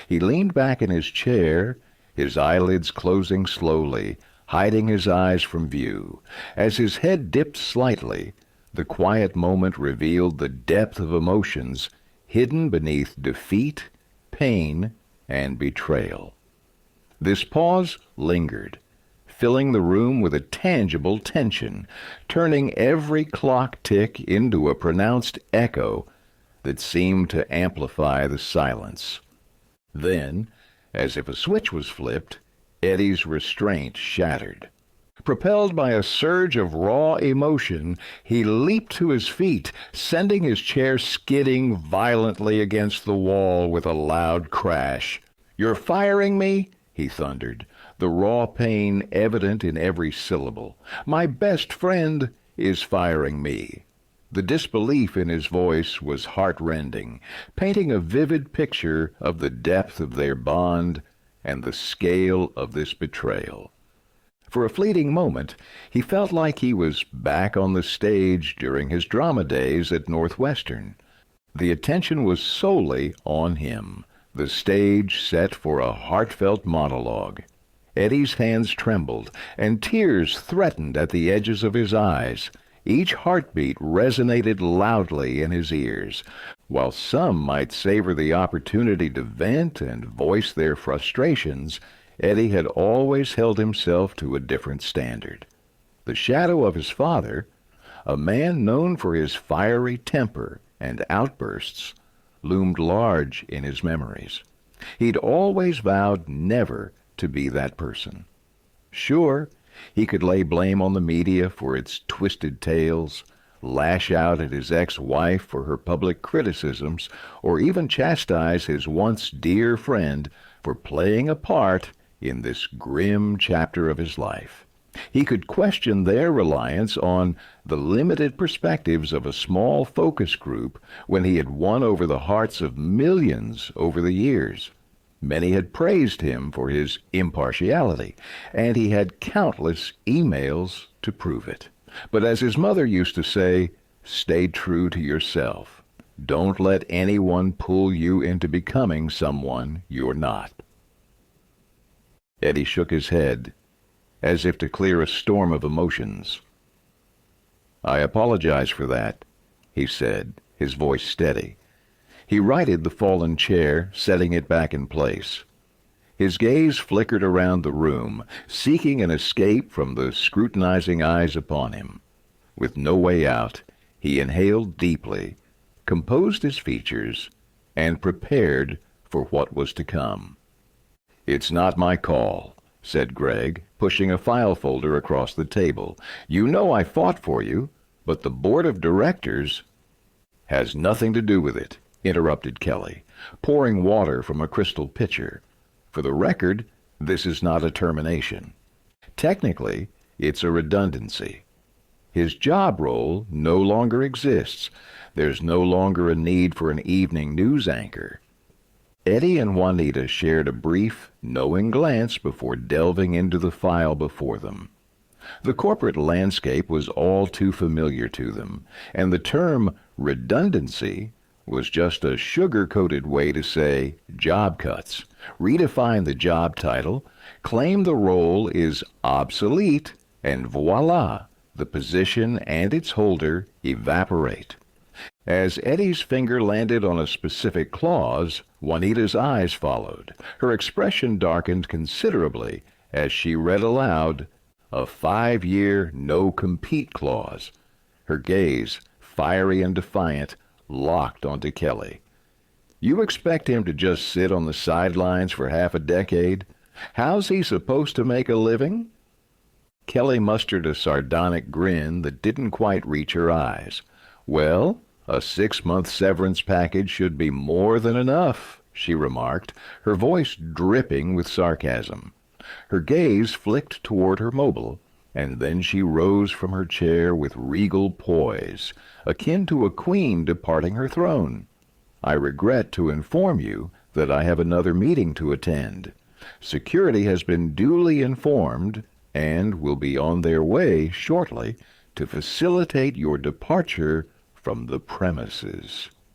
He leaned back in his chair, his eyelids closing slowly, hiding his eyes from view. As his head dipped slightly, the quiet moment revealed the depth of emotions hidden beneath defeat, pain, and betrayal. This pause lingered, filling the room with a tangible tension, turning every clock tick into a pronounced echo that seemed to amplify the silence. Then, as if a switch was flipped, Eddie's restraint shattered. Propelled by a surge of raw emotion, he leaped to his feet, sending his chair skidding violently against the wall with a loud crash. "You're firing me?" he thundered, the raw pain evident in every syllable. "My best friend is firing me." The disbelief in his voice was heart-rending, painting a vivid picture of the depth of their bond and the scale of this betrayal. For a fleeting moment, he felt like he was back on the stage during his drama days at Northwestern. The attention was solely on him, the stage set for a heartfelt monologue. Eddie's hands trembled, and tears threatened at the edges of his eyes. Each heartbeat resonated loudly in his ears. While some might savor the opportunity to vent and voice their frustrations, Eddie had always held himself to a different standard. The shadow of his father, a man known for his fiery temper and outbursts, loomed large in his memories. He'd always vowed never to be that person. Sure, he could lay blame on the media for its twisted tales, lash out at his ex-wife for her public criticisms, or even chastise his once dear friend for playing a part in this grim chapter of his life. He could question their reliance on the limited perspectives of a small focus group when he had won over the hearts of millions over the years. Many had praised him for his impartiality, and he had countless emails to prove it. But as his mother used to say, stay true to yourself. Don't let anyone pull you into becoming someone you're not. Eddie shook his head, as if to clear a storm of emotions. "I apologize for that," he said, his voice steady. He righted the fallen chair, setting it back in place. His gaze flickered around the room, seeking an escape from the scrutinizing eyes upon him. With no way out, he inhaled deeply, composed his features, and prepared for what was to come. "It's not my call," said Greg, pushing a file folder across the table. "You know I fought for you, but the board of directors—" "Has nothing to do with it," interrupted Kelly, pouring water from a crystal pitcher. "For the record, this is not a termination. Technically, it's a redundancy. His job role no longer exists. There's no longer a need for an evening news anchor." Eddie and Juanita shared a brief, knowing glance before delving into the file before them. The corporate landscape was all too familiar to them, and the term redundancy was just a sugar-coated way to say job cuts. Redefine the job title, claim the role is obsolete, and voila, the position and its holder evaporate. As Eddie's finger landed on a specific clause, Juanita's eyes followed. Her expression darkened considerably as she read aloud, "A 5-year no-compete clause." Her gaze, fiery and defiant, locked onto Kelly. "You expect him to just sit on the sidelines for half a decade? How's he supposed to make a living?" Kelly mustered a sardonic grin that didn't quite reach her eyes. "Well, a 6-month severance package should be more than enough," she remarked, her voice dripping with sarcasm. Her gaze flicked toward her mobile, and then she rose from her chair with regal poise, akin to a queen departing her throne. "I regret to inform you that I have another meeting to attend. Security has been duly informed and will be on their way shortly to facilitate your departure from the premises."